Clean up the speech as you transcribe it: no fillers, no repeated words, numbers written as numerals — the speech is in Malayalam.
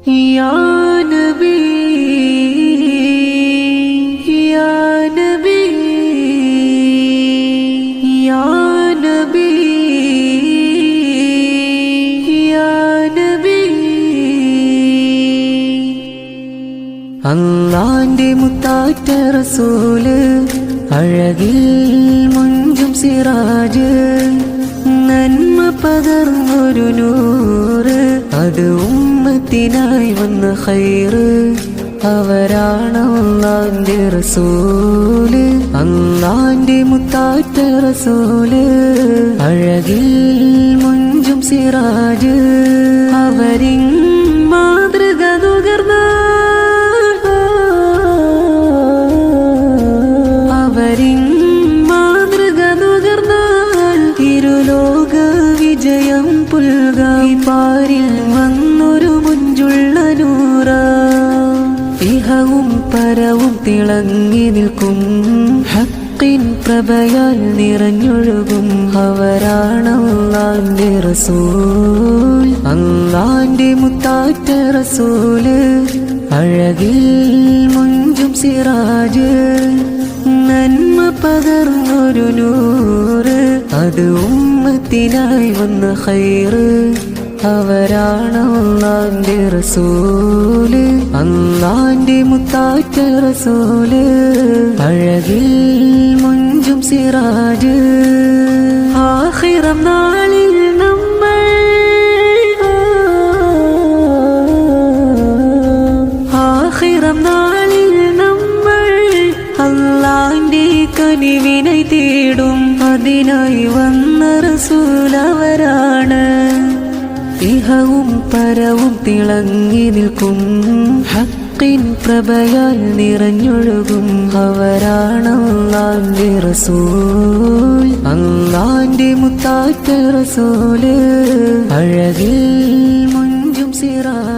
या नबी या नबी या नबी या नबी അല്ലാന്റെ മുത്താറ്റ റസൂല് അഴകിൽ മുഞ്ചും സിറാജ് നന്മ പകർന്നൊരു നൂറ് അത് ഉമ്മത്തിനായി വന്ന ഖൈറ് അവരാണ് അല്ലാന്റെ റസൂല് അല്ലാന്റെ മുത്താറ്റ റസൂല് അഴകിൽ മുഞ്ചും സിറാജ് അവരിൻ മാതൃക നുകർന്ന ഇരുലോക വിജയം പുൽകായി പാരിൽ വന്നൊരു മുഞ്ചുള്ള നൂറ ഇഹവും പരവും തിളങ്ങി നിൽക്കും ഹക്കിൻ പ്രഭയാൽ നിറഞ്ഞൊഴുകും അവരാണ് അല്ലാന്റെ റസൂൽ അല്ലാന്റെ മുത്താറ്റ റസൂല് അഴകിൽ മുഞ്ചും സിറാജ് നന്മ പകർന്നൊരു നൂറ് അത് ഉമ്മത്തിനായി വന്ന ഖൈറ് അവരാണ് അല്ലാന്റെ റസൂല് അല്ലാന്റെ മുത്താറ്റ റസൂല് അഴകിൽ മുഞ്ചും സിറാജ് ആഖിറം നാളിൽ നമ്മൾ ആഖിറം നാളിൽ നമ്മൾ അല്ലാന്റെ കനിവിനെ തേടും അതിനായി വന്ന റസൂൽ അവരാണ് ഇഹവും പരവും തിളങ്ങി നിൽക്കും ഹക്കിൻ പ്രഭയാൽ നിറഞ്ഞൊഴുകും അവരാണ് അല്ലാന്റെ റസൂൽ അല്ലാന്റെ മുത്താറ്റ റസൂല് അഴകിൽ മുഞ്ചും സിറാജ്